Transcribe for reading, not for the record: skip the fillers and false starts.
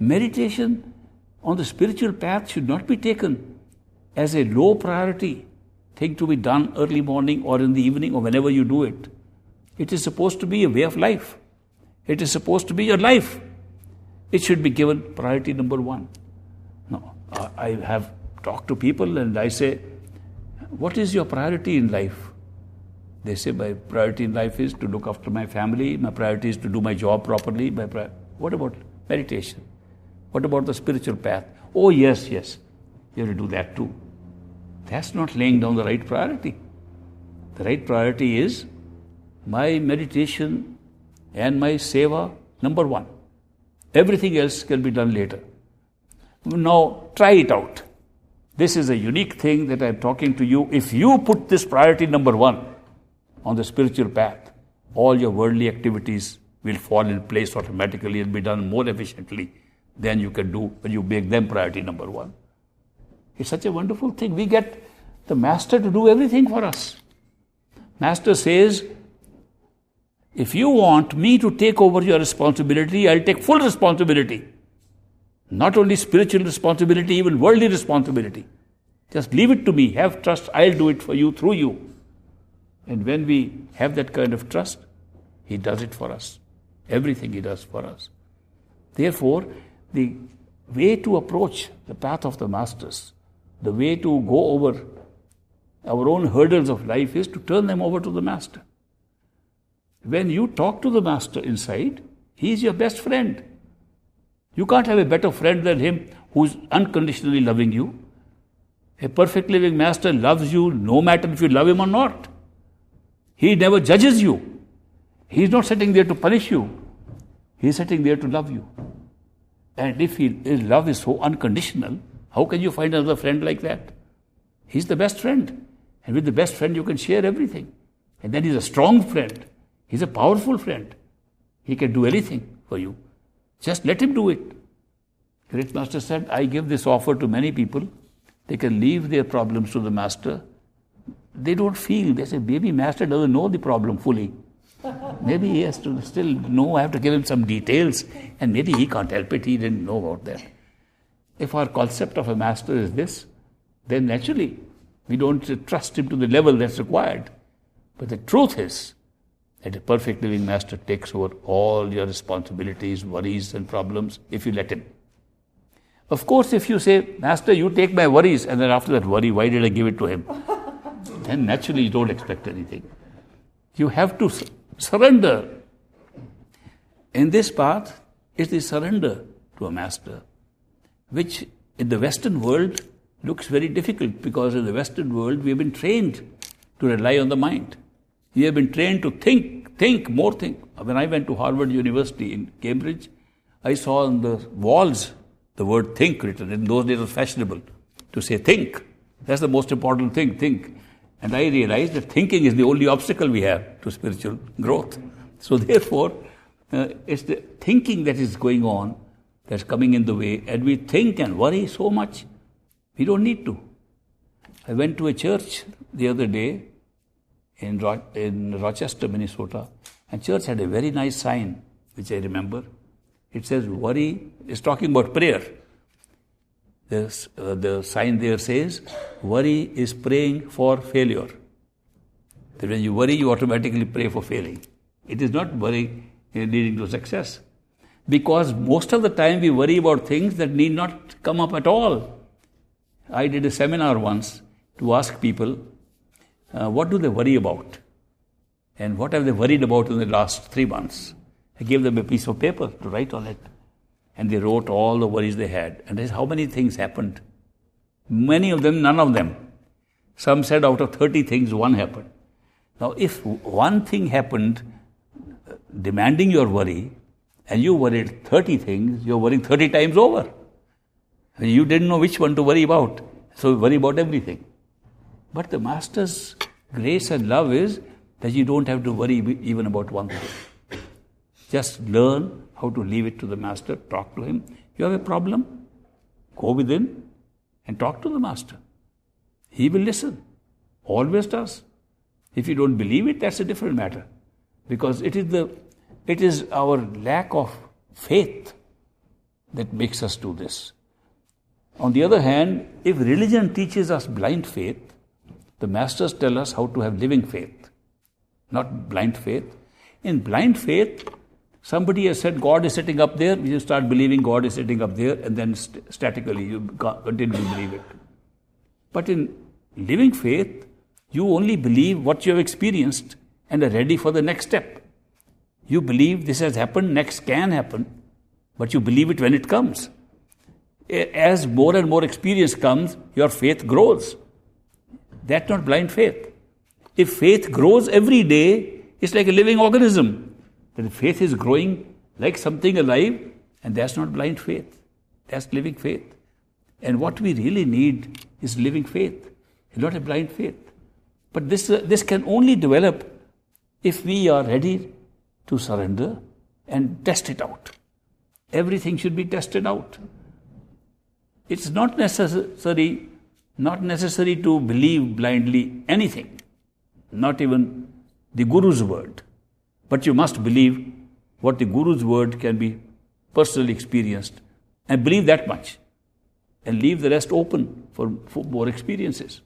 meditation on the spiritual path should not be taken as a low priority thing to be done early morning or in the evening or whenever you do it. It is supposed to be a way of life. It is supposed to be your life. It should be given priority number one. Now, I have talked to people and I say, what is your priority in life? They say, my priority in life is to look after my family. My priority is to do my job properly. What about meditation? What about the spiritual path? Oh, yes. You have to do that too. That's not laying down the right priority. The right priority is my meditation and my seva, number one. Everything else can be done later. Now, try it out. This is a unique thing that I'm talking to you. If you put this priority number one on the spiritual path, all your worldly activities will fall in place automatically and be done more efficiently than you can do when you make them priority number one. It's such a wonderful thing. We get the Master to do everything for us. Master says, if you want me to take over your responsibility, I'll take full responsibility. Not only spiritual responsibility, even worldly responsibility. Just leave it to me. Have trust. I'll do it for you, through you. And when we have that kind of trust, He does it for us. Everything He does for us. Therefore, the way to approach the path of the Masters, the way to go over our own hurdles of life is to turn them over to the Master. When you talk to the Master inside, He is your best friend. You can't have a better friend than Him who's unconditionally loving you. A perfect living Master loves you no matter if you love Him or not. He never judges you. He's not sitting there to punish you. He's sitting there to love you. And if His love is so unconditional, how can you find another friend like that? He's the best friend. And with the best friend, you can share everything. And then He's a strong friend. He's a powerful friend. He can do anything for you. Just let Him do it. Great Master said, I give this offer to many people. They can leave their problems to the Master. They don't feel. They say, maybe Master doesn't know the problem fully. Maybe he has to still know. I have to give him some details. And maybe he can't help it. He didn't know about that. If our concept of a Master is this, then naturally we don't trust Him to the level that's required. But the truth is that a perfect living Master takes over all your responsibilities, worries and problems if you let Him. Of course, if you say, Master, you take my worries, and then after that worry, why did I give it to Him? Then naturally you don't expect anything. You have to surrender. In this path, it's the surrender to a Master, which in the Western world looks very difficult, because in the Western world we have been trained to rely on the mind. We have been trained to think. When I went to Harvard University in Cambridge, I saw on the walls the word think written. In those days it was fashionable to say think. That's the most important thing, think. And I realized that thinking is the only obstacle we have to spiritual growth. So therefore, it's the thinking that is going on that's coming in the way, and we think and worry so much. We don't need to. I went to a church the other day in Rochester, Minnesota, and church had a very nice sign, which I remember. It says, worry is talking about prayer. The sign there says, worry is praying for failure. That when you worry, you automatically pray for failing. It is not worry leading to success. Because most of the time we worry about things that need not come up at all. I did a seminar once to ask people, what do they worry about? And what have they worried about in the last 3 months? I gave them a piece of paper to write on it. And they wrote all the worries they had. And I said, how many things happened? Many of them, none of them. Some said out of 30 things, 1 happened. Now, if 1 thing happened demanding your worry, and you worried 30 things, you're worrying 30 times over. And you didn't know which one to worry about. So worry about everything. But the Master's grace and love is that you don't have to worry even about 1 thing. Just learn how to leave it to the Master, talk to Him. You have a problem? Go within and talk to the Master. He will listen. Always does. If you don't believe it, that's a different matter. Because it is our lack of faith that makes us do this. On the other hand, if religion teaches us blind faith, the masters tell us how to have living faith, not blind faith. In blind faith, somebody has said God is sitting up there, you start believing God is sitting up there, and then statically you continue to believe it. But in living faith, you only believe what you have experienced and are ready for the next step. You believe this has happened, next can happen, but you believe it when it comes. As more and more experience comes, your faith grows. That's not blind faith. If faith grows every day, it's like a living organism. Then faith is growing like something alive, and that's not blind faith. That's living faith. And what we really need is living faith, not a blind faith. But this can only develop if we are ready to surrender and test it out. Everything should be tested out. It's not necessary to believe blindly anything, not even the Guru's word. But you must believe what the Guru's word can be personally experienced, and believe that much, and leave the rest open for more experiences.